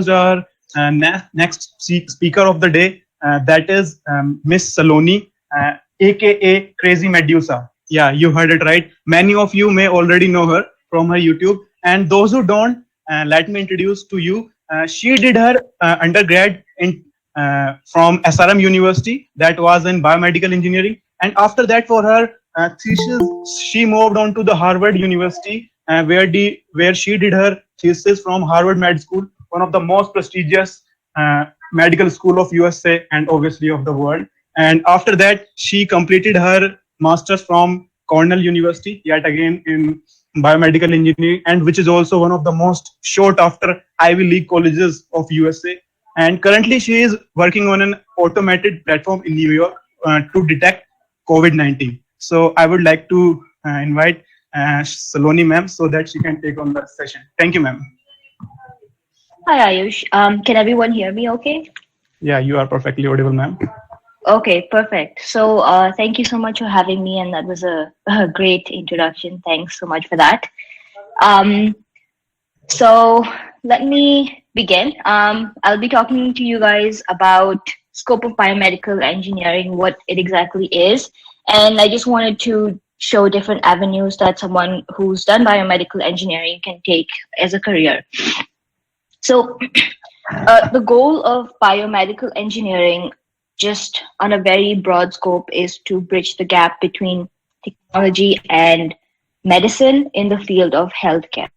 our next speaker of the day. That is Miss Saloni, aka Crazy Medusa. Yeah, you heard it right. Many of you may already know her from her YouTube, and those who don't, let me introduce to you. She did her undergrad in from SRM University, that was in biomedical engineering, and after that, for her thesis, she moved on to the Harvard University, where she did her thesis from Harvard Med School, one of the most prestigious medical school of USA and obviously of the world. And after that, she completed her master's from Cornell University, yet again in biomedical engineering, and which is also one of the most sought after Ivy League colleges of USA. And currently, she is working on an automated platform in New York to detect COVID-19. So I would like to invite Saloni ma'am so that she can take on the session. Thank you, ma'am. Hi, Ayush. Can everyone hear me okay? Yeah, you are perfectly audible, ma'am. Okay, perfect. So thank you so much for having me, and that was a great introduction. Thanks so much for that. So let me begin. I'll be talking to you guys about scope of biomedical engineering, what it exactly is. And I just wanted to show different avenues that someone who's done biomedical engineering can take as a career. So the goal of biomedical engineering, just on a very broad scope, is to bridge the gap between technology and medicine in the field of healthcare.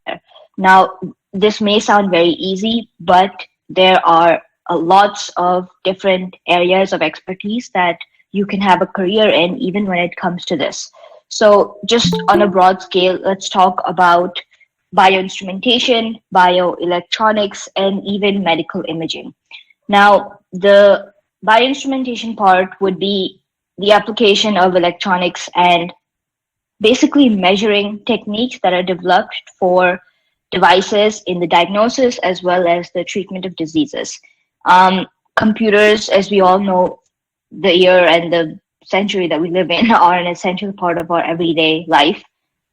Now, this may sound very easy, but there are lots of different areas of expertise that you can have a career in, even when it comes to this. So just on a broad scale, let's talk about bioinstrumentation, bioelectronics, and even medical imaging. Now, the bioinstrumentation part would be the application of electronics and basically measuring techniques that are developed for devices in the diagnosis as well as the treatment of diseases. Computers, as we all know, the year and the century that we live in, are an essential part of our everyday life.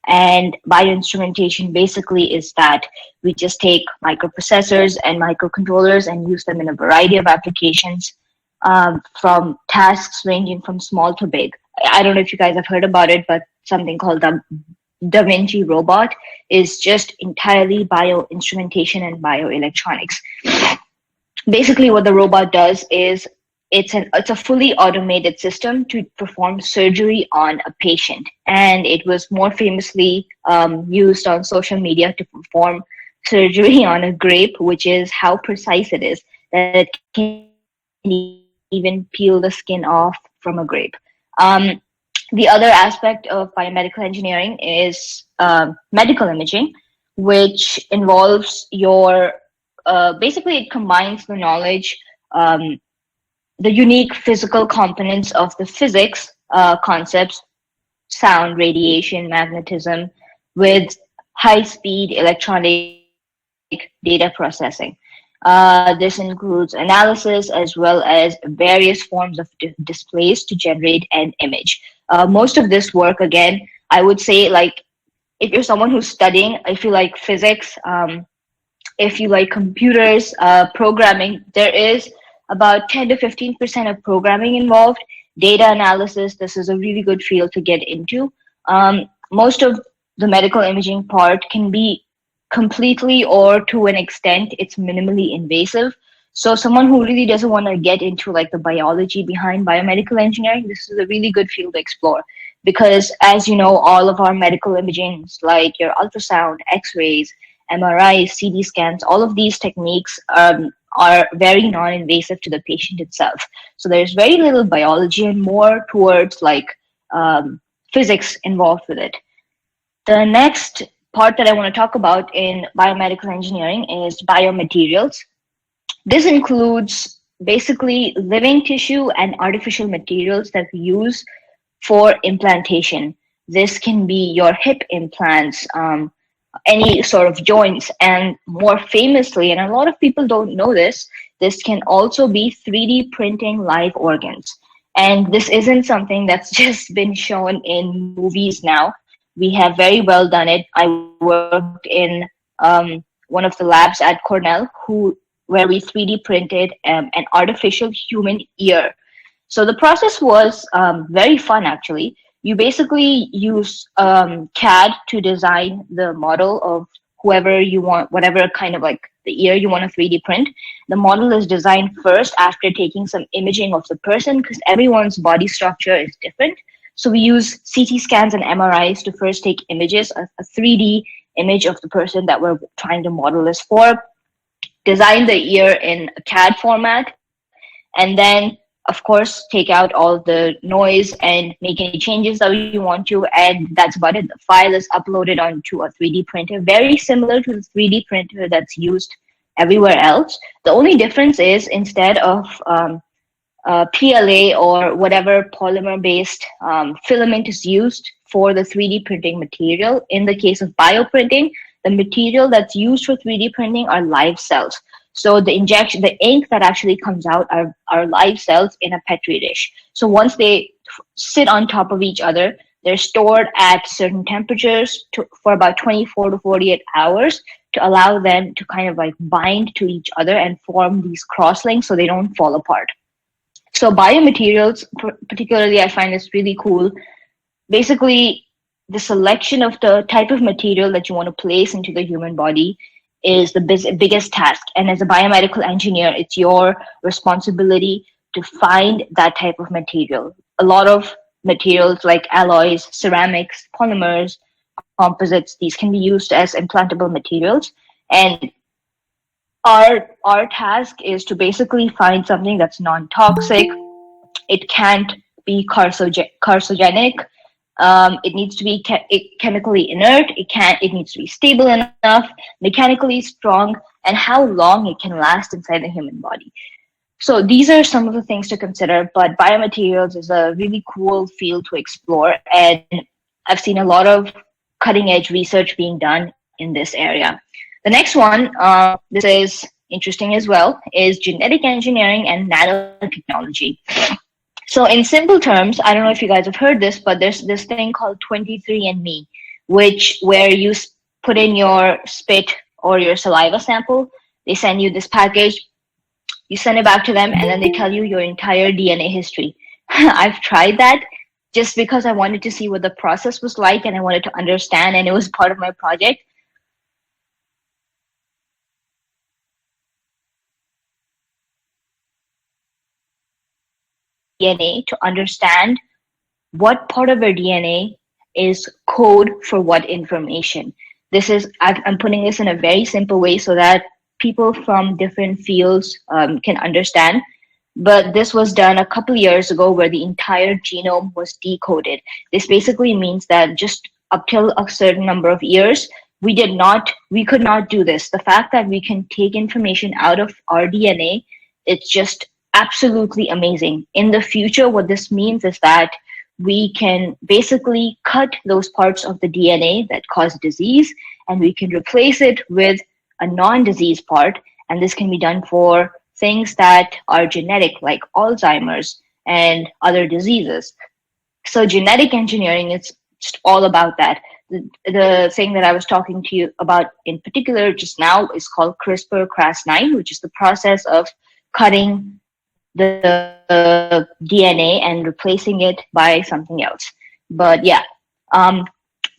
And bioinstrumentation basically is that we just take microprocessors and microcontrollers and use them in a variety of applications, from tasks ranging from small to big. I don't know if you guys have heard about it, but something called the Vinci Robot is just entirely bioinstrumentation and bioelectronics. Basically, what the robot does is it's a fully automated system to perform surgery on a patient, and it was more famously used on social media to perform surgery on a grape, which is how precise it is that it can even peel the skin off from a grape. The other aspect of biomedical engineering is medical imaging, which involves your basically it combines the knowledge, the unique physical components of the physics concepts, sound, radiation, magnetism, with high-speed electronic data processing. This includes analysis as well as various forms of displays to generate an image. Most of this work, again, I would say, like, if you're someone who's studying, if you like physics, if you like computers, programming, there is about 10 to 15% of programming involved. Data analysis, this is a really good field to get into. Most of the medical imaging part can be completely, or to an extent, it's minimally invasive. So someone who really doesn't want to get into like the biology behind biomedical engineering, this is a really good field to explore. Because as you know, all of our medical imaging, like your ultrasound, x-rays, MRIs, CT scans, all of these techniques are very non-invasive to the patient itself. So there's very little biology and more towards like physics involved with it. The next part that I want to talk about in biomedical engineering is biomaterials. This includes basically living tissue and artificial materials that we use for implantation. This can be your hip implants, any sort of joints, and more famously, and a lot of people don't know this, this can also be 3D printing live organs. And this isn't something that's just been shown in movies now. We have very well done it. I worked in one of the labs at Cornell who where we 3D printed an artificial human ear. So the process was very fun, actually. You basically use CAD to design the model of whoever you want, whatever kind of like the ear you want to 3D print. The model is designed first after taking some imaging of the person, because everyone's body structure is different. So we use CT scans and MRIs to first take images, a 3D image of the person that we're trying to model this for, design the ear in a CAD format, and then of course take out all the noise and make any changes that you want to, and that's about it. The file is uploaded onto a 3D printer, very similar to the 3D printer that's used everywhere else. The only difference is, instead of PLA or whatever polymer-based filament is used for the 3D printing material, in the case of bioprinting, the material that's used for 3D printing are live cells. So the ink that actually comes out are live cells in a Petri dish. So once they sit on top of each other, they're stored at certain temperatures for about 24 to 48 hours to allow them to kind of like bind to each other and form these crosslinks so they don't fall apart. So biomaterials, particularly, I find this really cool. Basically, the selection of the type of material that you want to place into the human body is the biggest task. And as a biomedical engineer, it's your responsibility to find that type of material. A lot of materials like alloys, ceramics, polymers, composites, these can be used as implantable materials. And our task is to basically find something that's non-toxic. It can't be carcinogenic. It needs to be chemically inert. It needs to be stable enough, mechanically strong, and how long it can last inside the human body. So these are some of the things to consider, but biomaterials is a really cool field to explore, and I've seen a lot of cutting edge research being done in this area. The next one, this is interesting as well, is genetic engineering and nanotechnology. So in simple terms, I don't know if you guys have heard this, but there's this thing called 23andMe, where you put in your spit or your saliva sample. They send you this package, you send it back to them, and then they tell you your entire DNA history. I've tried that just because I wanted to see what the process was like, and I wanted to understand, and it was part of my project. DNA to understand what part of your DNA is code for what information. I'm putting this in a very simple way so that people from different fields can understand. But this was done a couple years ago, where the entire genome was decoded. This basically means that just up till a certain number of years, we could not do this. The fact that we can take information out of our DNA, it's just absolutely amazing. In the future, what this means is that we can basically cut those parts of the DNA that cause disease, and we can replace it with a non-disease part. And this can be done for things that are genetic, like Alzheimer's and other diseases. So genetic engineering is just all about that. The thing that I was talking to you about in particular just now is called CRISPR-Cas9, which is the process of cutting the DNA and replacing it by something else. But yeah,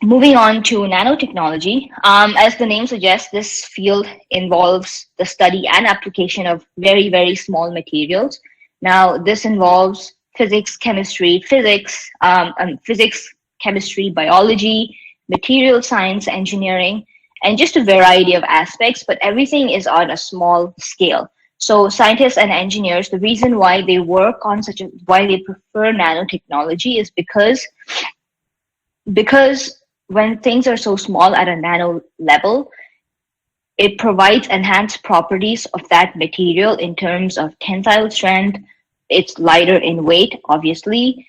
moving on to nanotechnology. As the name suggests, this field involves the study and application of very, very small materials. Now, this involves physics, chemistry, biology, material science, engineering, and just a variety of aspects, but everything is on a small scale. So scientists and engineers, the reason why they work on why they prefer nanotechnology is because when things are so small at a nano level, it provides enhanced properties of that material in terms of tensile strength. It's lighter in weight, obviously,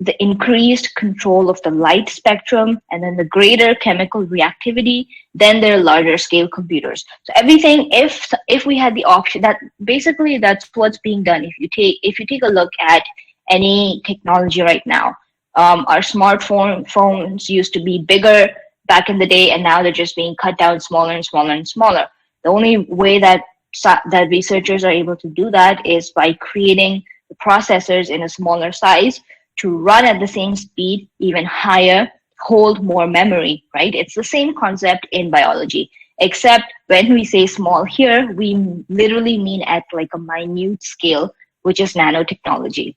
the increased control of the light spectrum, and then the greater chemical reactivity than their larger scale computers. So everything, if we had the option, that's what's being done. If you take a look at any technology right now, our smartphones used to be bigger back in the day, and now they're just being cut down smaller and smaller and smaller. The only way that that researchers are able to do that is by creating the processors in a smaller size to run at the same speed, even higher, hold more memory, right? It's the same concept in biology, except when we say small here, we literally mean at like a minute scale, which is nanotechnology.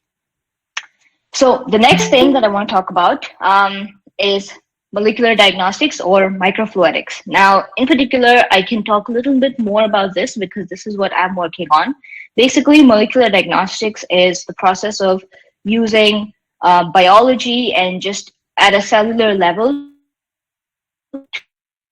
So the next thing that I want to talk about is molecular diagnostics or microfluidics. Now, in particular, I can talk a little bit more about this because this is what I'm working on. Basically, molecular diagnostics is the process of using biology and just at a cellular level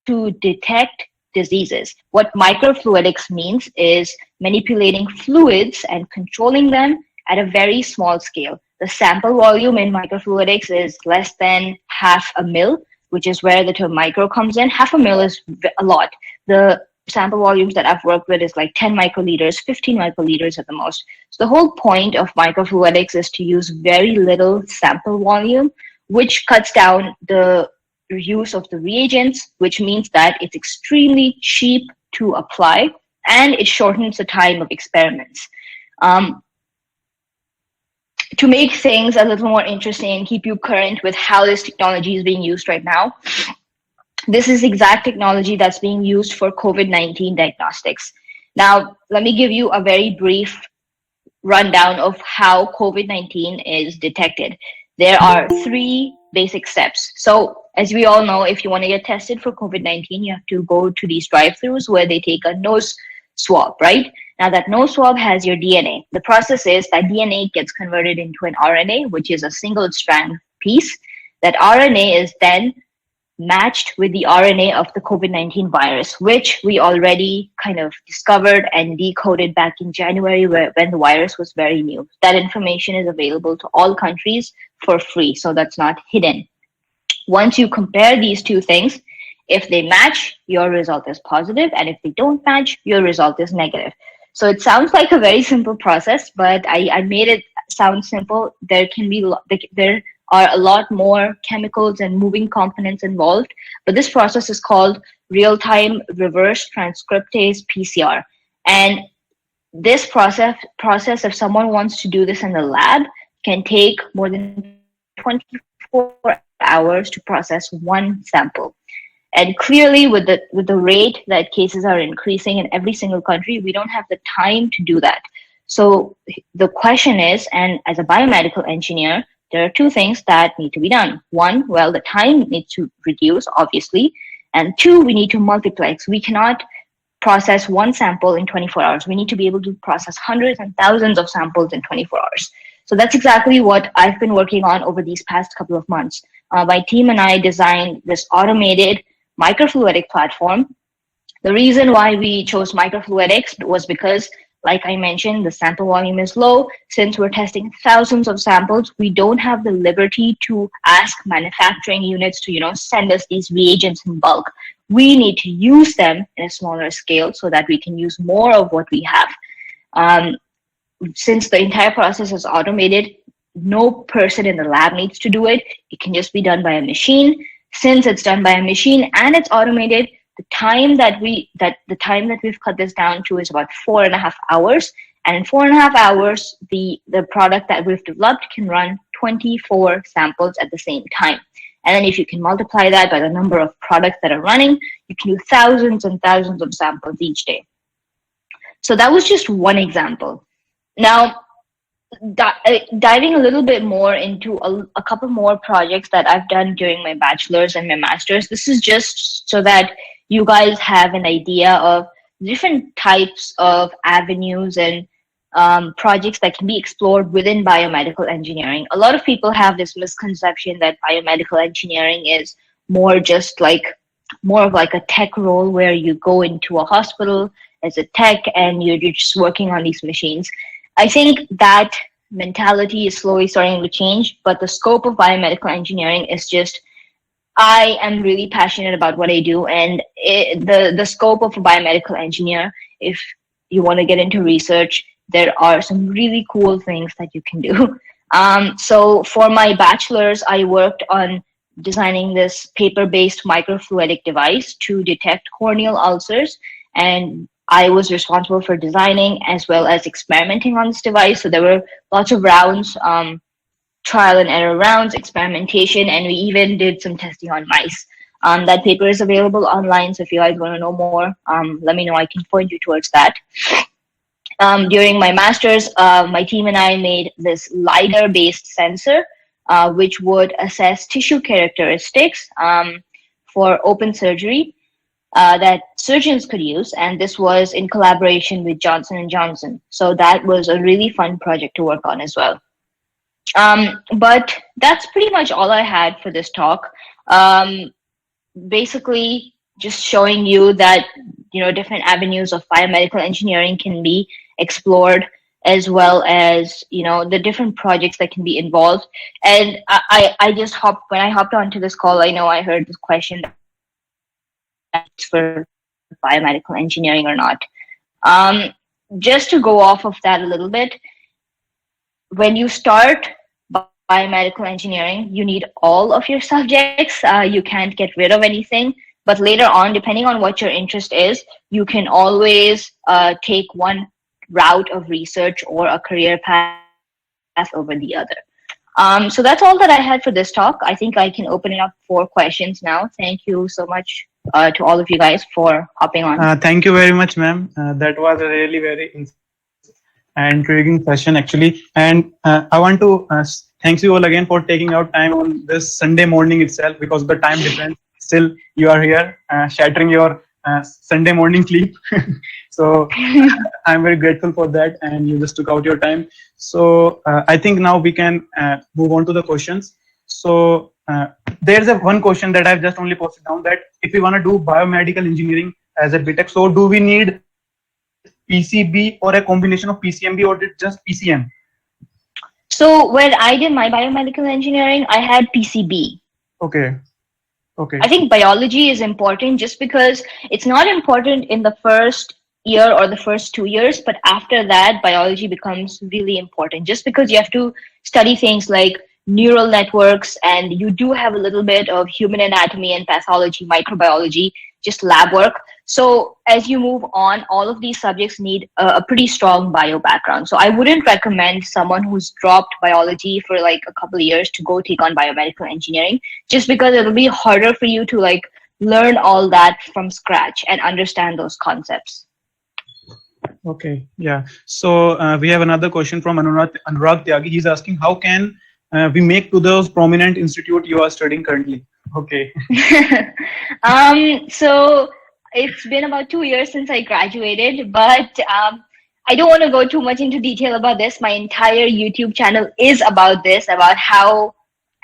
to detect diseases. What microfluidics means is manipulating fluids and controlling them at a very small scale. The sample volume in microfluidics is less than 0.5 ml, which is where the term micro comes in. 0.5 ml is a lot. The sample volumes that I've worked with is like 10 microliters, 15 microliters at the most. So the whole point of microfluidics is to use very little sample volume, which cuts down the use of the reagents, which means that it's extremely cheap to apply and it shortens the time of experiments. To make things a little more interesting and keep you current with how this technology is being used right now, this is exact technology that's being used for COVID-19 diagnostics. Now, let me give you a very brief rundown of how COVID-19 is detected. There are 3 basic steps. So as we all know, if you want to get tested for COVID-19, you have to go to these drive-thrus where they take a nose swab, right? Now that nose swab has your DNA. The process is that DNA gets converted into an RNA, which is a single strand piece. That RNA is then matched with the RNA of the COVID-19 virus, which we already kind of discovered and decoded back in January when the virus was very new. That information is available to all countries for free, so that's not hidden. Once you compare these 2 things, if they match, your result is positive, and if they don't match, your result is negative. So it sounds like a very simple process, but I made it sound simple. There are a lot more chemicals and moving components involved, but this process is called real-time reverse transcriptase PCR. And this process, if someone wants to do this in the lab, can take more than 24 hours to process 1 sample. And clearly, with the rate that cases are increasing in every single country, we don't have the time to do that. So the question is, and as a biomedical engineer, there are 2 things that need to be done. 1, well, the time needs to reduce, obviously. And 2, we need to multiplex. We cannot process 1 sample in 24 hours. We need to be able to process hundreds and thousands of samples in 24 hours. So that's exactly what I've been working on over these past couple of months. My team and I designed this automated microfluidic platform. The reason why we chose microfluidics was because, like I mentioned, the sample volume is low. Since we're testing thousands of samples, we don't have the liberty to ask manufacturing units to, send us these reagents in bulk. We need to use them in a smaller scale so that we can use more of what we have. Since the entire process is automated, no person in the lab needs to do it. It can just be done by a machine. Since it's done by a machine and it's automated, the time that we've cut this down to is about 4.5 hours. And in 4.5 hours, the product that we've developed can run 24 samples at the same time. And then if you can multiply that by the number of products that are running, you can do thousands and thousands of samples each day. So that was just one example. Now, diving a little bit more into a couple more projects that I've done during my bachelor's and my master's. This is just so that you guys have an idea of different types of avenues and projects that can be explored within biomedical engineering. A lot of people have this misconception that biomedical engineering is more of like a tech role where you go into a hospital as a tech and you're just working on these machines. I think that mentality is slowly starting to change, but the scope of biomedical engineering is just, I am really passionate about what I do, and the scope of a biomedical engineer, if you want to get into research, there are some really cool things that you can do. So for my bachelor's, I worked on designing this paper-based microfluidic device to detect corneal ulcers, and I was responsible for designing as well as experimenting on this device. So there were lots of rounds, trial and error rounds, experimentation, and we even did some testing on mice. That paper is available online, so if you guys want to know more, let me know. I can point you towards that. During my master's, my team and I made this LiDAR-based sensor, which would assess tissue characteristics for open surgery that surgeons could use, and this was in collaboration with Johnson & Johnson. So that was a really fun project to work on as well. But that's pretty much all I had for this talk. Basically, just showing you that different avenues of biomedical engineering can be explored, as well as the different projects that can be involved. And I just when I hopped onto this call, I know I heard this question for biomedical engineering or not. Just to go off of that a little bit, when you start biomedical engineering, you need all of your subjects. You can't get rid of anything. But later on, depending on what your interest is, you can always take one route of research or a career path over the other. So that's all that I had for this talk. I think I can open it up for questions now. Thank you so much to all of you guys for hopping on. Thank you very much, ma'am. That was a really very intriguing session, actually. And I want to thank you all again for taking out time on this Sunday morning itself, because of the time difference. Still, you are here shattering your Sunday morning sleep. So I'm very grateful for that, and you just took out your time. So I think now we can move on to the questions. So there's one question that I've just only posted down, that if we want to do biomedical engineering as a BTech, so do we need PCB or a combination of PCMB, or just PCM? So when I did my biomedical engineering, I had PCB. Okay. I think biology is important, just because it's not important in the first year or the first 2 years, but after that, biology becomes really important, just because you have to study things like neural networks, and you do have a little bit of human anatomy and pathology, microbiology, just lab work. So as you move on, all of these subjects need a pretty strong bio background. So I wouldn't recommend someone who's dropped biology for like a couple of years to go take on biomedical engineering, just because it'll be harder for you to like learn all that from scratch and understand those concepts. Okay, yeah. So we have another question from Anurag Tyagi. He's asking, how can we make to those prominent institute you are studying currently? Okay. So it's been about 2 years since I graduated, but I don't want to go too much into detail about this. My entire YouTube channel is about this, about how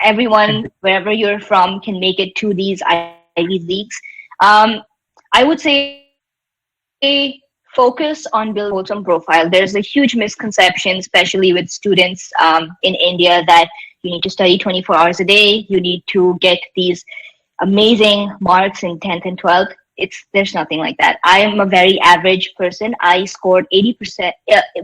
everyone, wherever you're from, can make it to these Ivy Leagues. I would say focus on building a wholesome profile. There's a huge misconception, especially with students in India, that you need to study 24 hours a day. You need to get these amazing marks in 10th and 12th. There's nothing like that. I am a very average person. I scored 80%.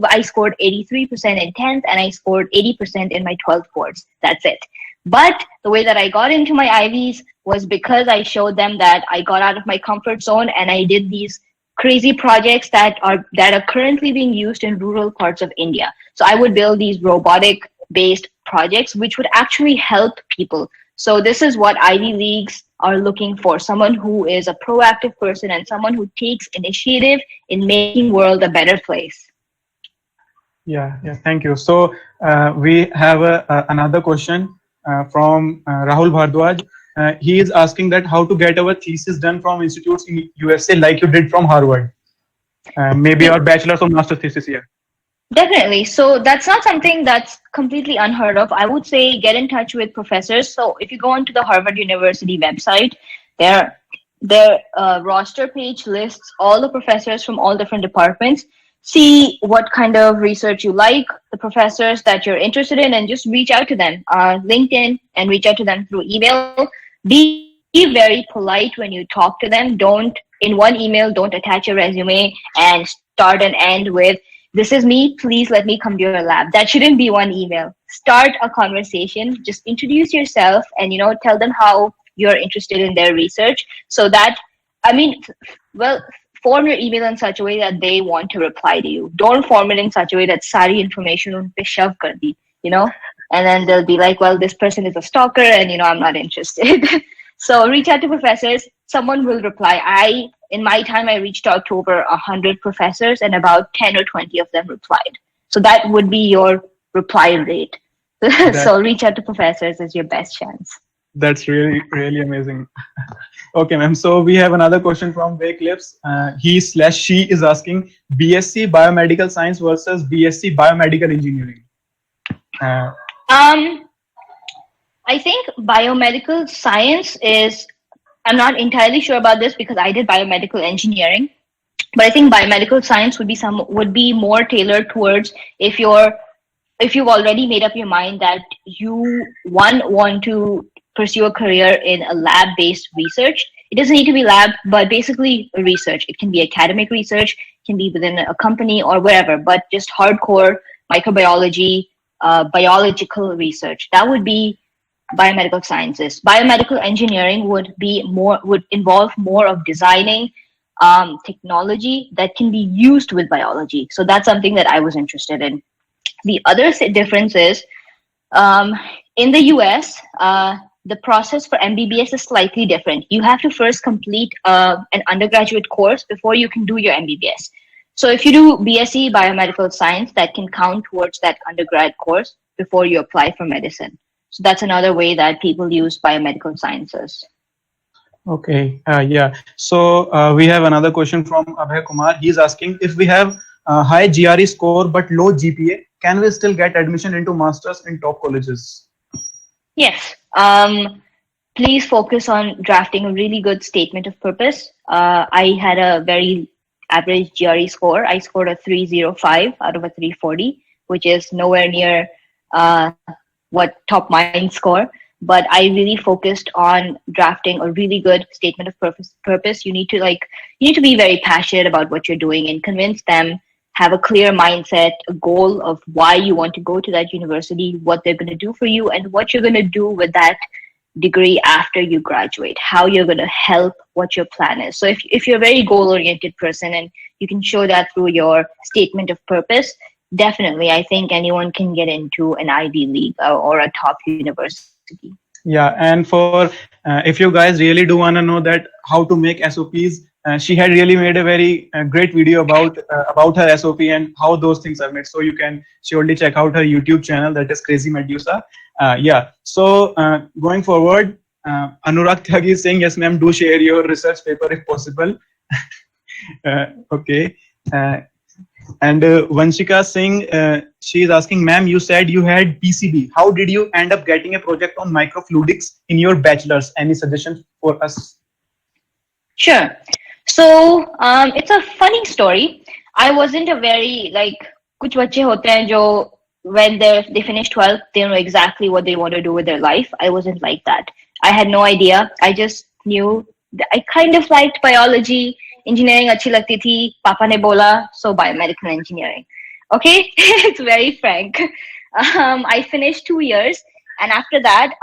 I scored 83% in 10th, and I scored 80% in my 12th boards. That's it. But the way that I got into my Ivies was because I showed them that I got out of my comfort zone, and I did these crazy projects that are currently being used in rural parts of India. So I would build these robotic-based projects which would actually help people. So this is what Ivy Leagues are looking for: someone who is a proactive person and someone who takes initiative in making the world a better place. Yeah, thank you. So we have another question from Rahul Bhardwaj. He is asking that how to get our thesis done from institutes in USA like you did from Harvard. Maybe our bachelor's or master's thesis here. Definitely. So that's not something that's completely unheard of. I would say get in touch with professors. So if you go onto the Harvard University website, their roster page lists all the professors from all different departments. See what kind of research you like, the professors that you're interested in, and just reach out to them on LinkedIn and reach out to them through email. Be very polite when you talk to them. In one email, don't attach a resume and start and end with, "This is me, please let me come to your lab." That shouldn't be one email. Start a conversation, just introduce yourself, and tell them how you're interested in their research. So that, form your email in such a way that they want to reply to you. Don't form it in such a way that sari information un pe shove kar di, and then they'll be like, well, this person is a stalker and, I'm not interested. So reach out to professors. Someone will reply. In my time, I reached out to over 100 professors and about 10 or 20 of them replied. So that would be your reply rate. So reach out to professors is your best chance. That's really, really amazing. Okay, ma'am. So we have another question from Clips. He/she is asking BSc Biomedical Science versus BSc Biomedical Engineering. I think biomedical science is, I'm not entirely sure about this because I did biomedical engineering, but I think biomedical science would be more tailored towards if you've already made up your mind that you want to pursue a career in a lab-based research. It doesn't need to be lab, but basically research. It can be academic research, it can be within a company or wherever, but just hardcore microbiology, biological research. That would be biomedical sciences. Biomedical engineering would involve more of designing technology that can be used with biology. So that's something that I was interested in. The other difference is in the US, the process for MBBS is slightly different. You have to first complete an undergraduate course before you can do your MBBS. So if you do BSc Biomedical Science, that can count towards that undergrad course before you apply for medicine. So that's another way that people use biomedical sciences. Okay, yeah. So we have another question from Abhay Kumar. He's asking, if we have a high GRE score but low GPA, can we still get admission into masters in top colleges? Yes. Please focus on drafting a really good statement of purpose. I had a very average GRE score. I scored a 305 out of a 340, which is nowhere near what top minds score. But I really focused on drafting a really good statement of purpose. You need to be very passionate about what you're doing and convince them, have a clear mindset, a goal of why you want to go to that university, what they're going to do for you, and what you're going to do with that degree after you graduate, how you're going to help, what your plan is. So if you're a very goal-oriented person and you can show that through your statement of purpose, definitely, I think anyone can get into an Ivy League or a top university. Yeah, and for if you guys really do want to know that how to make SOPs, she had really made a very great video about her SOP and how those things are made. So you can surely check out her YouTube channel, that is Crazy Medusa. Yeah. So going forward, Anurag Tyagi is saying, yes, ma'am, do share your research paper if possible. Okay. And Vanshika Singh, she is asking, ma'am, you said you had PCB. How did you end up getting a project on microfluidics in your bachelor's? Any suggestions for us? Sure. So it's a funny story. I wasn't a very kuch bacche hote hain jo when they finish 12th, they know exactly what they want to do with their life. I wasn't like that. I had no idea. I just knew that I kind of liked biology. Engineering achhi lagti thi. Papa ne bola, so biomedical engineering. Okay, it's very frank. I finished 2 years, and after that,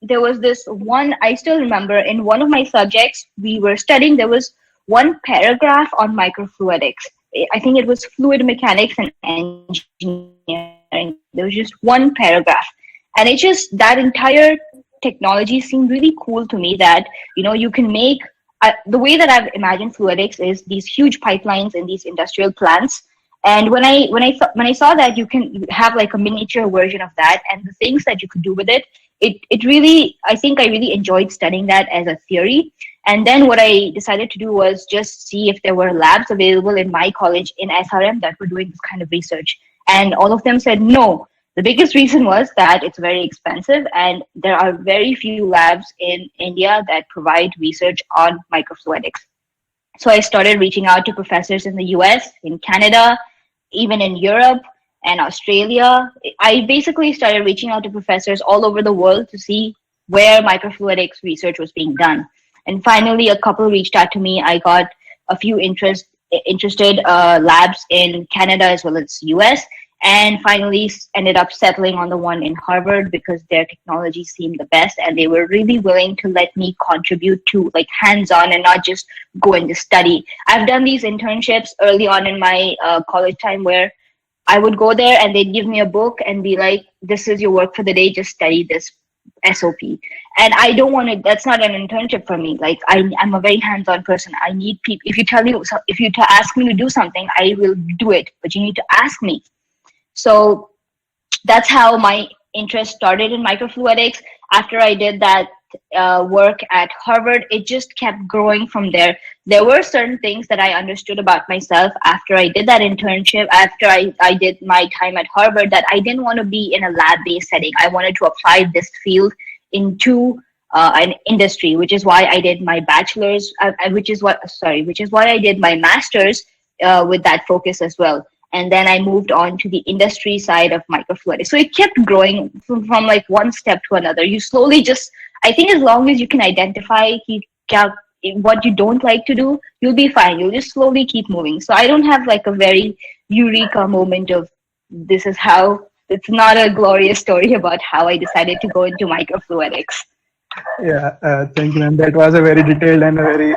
there was this one, I still remember, in one of my subjects we were studying, there was one paragraph on microfluidics. I think it was fluid mechanics and engineering. There was just one paragraph. And it just, that entire technology seemed really cool to me that, you can make, the way that I've imagined fluidics is these huge pipelines in these industrial plants. And when I saw that you have like a miniature version of that and the things that you could do with it, it really, I think I really enjoyed studying that as a theory. And then what I decided to do was just see if there were labs available in my college in SRM that were doing this kind of research. And all of them said no. The biggest reason was that it's very expensive and there are very few labs in India that provide research on microfluidics. So I started reaching out to professors in the US, in Canada, even in Europe and Australia. I basically started reaching out to professors all over the world to see where microfluidics research was being done. And finally, a couple reached out to me. I got a few interested labs in Canada as well as US. and finally ended up settling on the one in Harvard because their technology seemed the best, and they were really willing to let me contribute to like hands-on and not just go and just study. I've done these internships early on in my college time where I would go there and they'd give me a book and be like, this is your work for the day, just study this SOP. And I don't want to, that's not an internship for me. Like I'm a very hands-on person. I need people. If you ask me to do something, I will do it, but you need to ask me. So that's how my interest started in microfluidics. After I did that work at Harvard, it just kept growing from there. There were certain things that I understood about myself after I did that internship, after I did my time at Harvard, that I didn't want to be in a lab-based setting. I wanted to apply this field into an industry, which is why I did my bachelor's, which is why I did my master's with that focus as well. And then I moved on to the industry side of microfluidics. So it kept growing from like one step to another. You slowly just, I think as long as you can identify what you don't like to do, you'll be fine. You'll just slowly keep moving. So I don't have like a very eureka moment of this is how, it's not a glorious story about how I decided to go into microfluidics. Yeah, thank you, ma'am. That was a very detailed and a very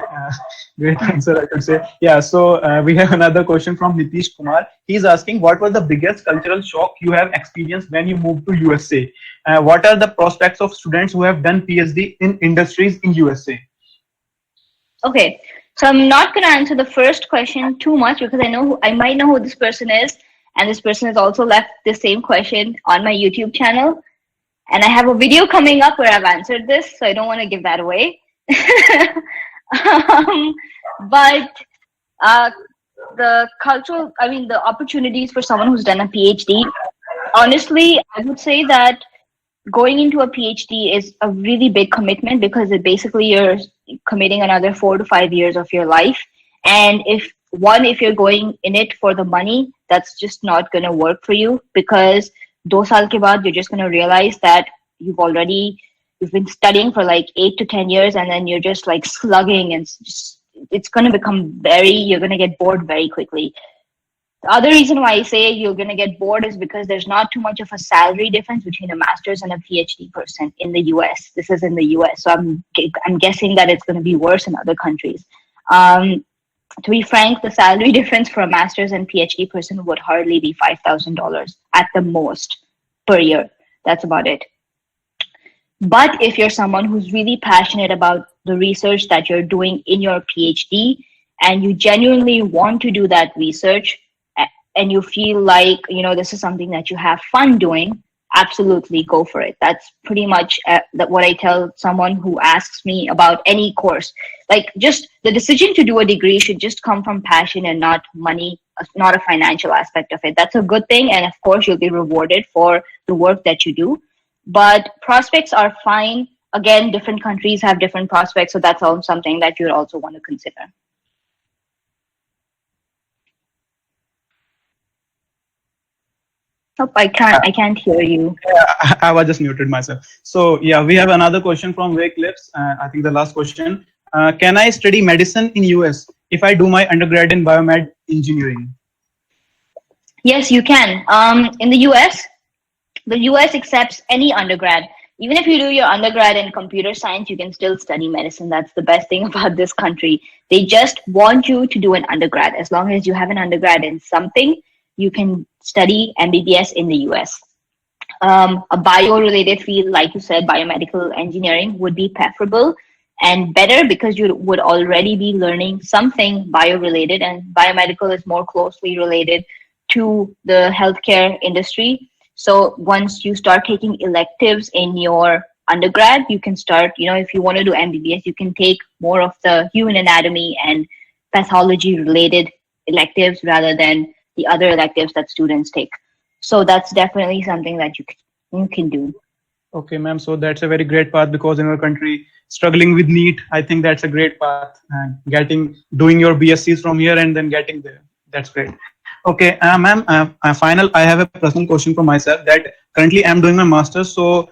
great answer, I could say. Yeah, so we have another question from Nitish Kumar. He's asking, what was the biggest cultural shock you have experienced when you moved to USA? What are the prospects of students who have done PhD in industries in USA? Okay, so I'm not going to answer the first question too much because I might know who this person is, and this person has also left the same question on my YouTube channel. And I have a video coming up where I've answered this, so I don't want to give that away. But the opportunities for someone who's done a PhD, honestly, I would say that going into a PhD is a really big commitment because you're committing another 4 to 5 years of your life. And if you're going in it for the money, that's just not going to work for you, because 2 saal ke baad, you're just going to realize that you've been studying for like 8 to 10 years, and then you're just like slugging, and it's going to become you're going to get bored very quickly. The other reason why I say you're going to get bored is because there's not too much of a salary difference between a master's and a PhD person in the US. This is in the US. So I'm guessing that it's going to be worse in other countries. To be frank, the salary difference for a master's and PhD person would hardly be $5,000 at the most per year. That's about it. But if you're someone who's really passionate about the research that you're doing in your PhD, and you genuinely want to do that research, and you feel like, this is something that you have fun doing, absolutely go for it. That's pretty much what I tell someone who asks me about any course. Like, just the decision to do a degree should just come from passion and not money, not a financial aspect of it. That's a good thing. And of course, you'll be rewarded for the work that you do. But prospects are fine. Again, different countries have different prospects. So that's all something that you'd also want to consider. Oh, I can't hear you. I was just muted myself. So yeah, we have another question from Wycliffe's. I think the last question. Can I study medicine in US if I do my undergrad in biomed engineering? Yes, you can. In the US accepts any undergrad. Even if you do your undergrad in computer science, you can still study medicine. That's the best thing about this country. They just want you to do an undergrad. As long as you have an undergrad in something, you can study MBBS in the US. A bio-related field, like you said, biomedical engineering would be preferable and better because you would already be learning something bio-related, and biomedical is more closely related to the healthcare industry. So once you start taking electives in your undergrad, you can start, if you want to do MBBS, you can take more of the human anatomy and pathology related electives rather than the other electives that students take. So that's definitely something that you can do. Okay, ma'am. So that's a very great path, because in our country, struggling with NEET, I think that's a great path. Doing your BScs from here and then getting there. That's great. Okay, ma'am, final, I have a personal question for myself that currently I'm doing my master's. So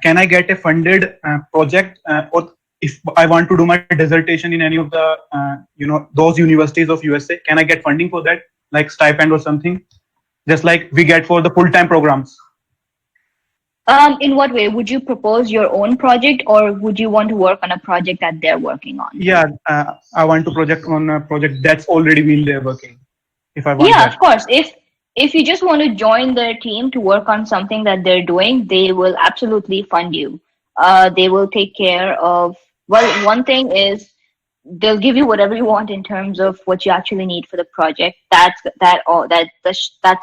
can I get a funded project, or if I want to do my dissertation in any of the, those universities of USA, can I get funding for that, like stipend or something? just like we get for the full-time programs? In what way? Would you propose your own project, or would you want to work on a project that they're working on? Yeah, I want to project on a project that's already been there working. If I want Yeah, that. of course. If you just want to join their team to work on something that they're doing, they will absolutely fund you. They will take care of, well, one thing is they'll give you whatever you want in terms of what you actually need for the project. That's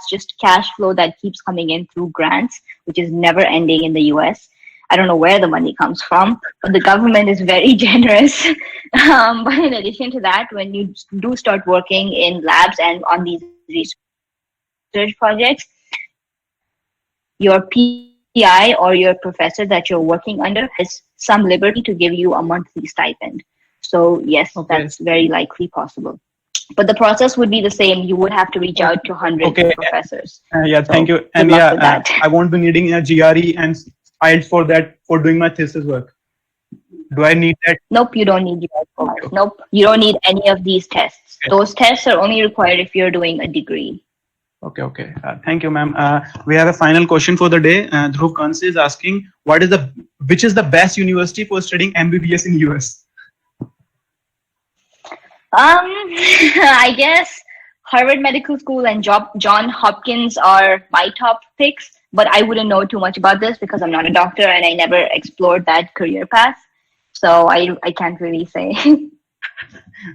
just cash flow that keeps coming in through grants, which is never ending in the US. I don't know where the money comes from, but the government is very generous. But in addition to that, when you do start working in labs and on these research projects, your PI or your professor that you're working under has some liberty to give you a monthly stipend. So yes, that's very likely possible. But the process would be the same. You would have to reach out to hundreds of professors. Yeah, thank you. And I won't be needing a GRE and IELTS for that, for doing my thesis work. Do I need that? Nope, you don't need that. Nope, you don't need any of these tests. Those tests are only required if you're doing a degree. Okay. Thank you, ma'am. We have a final question for the day. Dhruv Kanse is asking, which is the best university for studying MBBS in US? I guess Harvard Medical School and John Hopkins are my top picks, but I wouldn't know too much about this because I'm not a doctor and I never explored that career path. So I can't really say.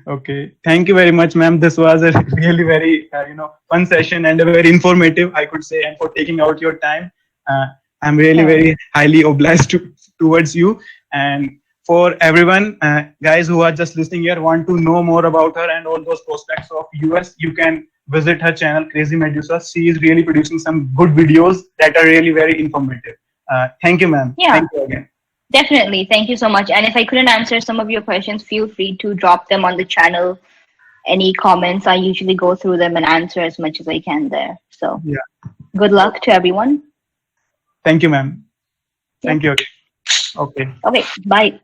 Okay, thank you very much, ma'am. This was a really very fun session and a very informative, I could say, and for taking out your time. I'm really very highly obliged towards you. And for everyone, guys who are just listening here, want to know more about her and all those prospects of US, you can visit her channel, Crazy Medusa. She is really producing some good videos that are really very informative. Thank you, ma'am. Yeah. Thank you again. Definitely. Thank you so much. And if I couldn't answer some of your questions, feel free to drop them on the channel. Any comments, I usually go through them and answer as much as I can there. So good luck to everyone. Thank you, ma'am. Thank you. Okay. Okay. Bye.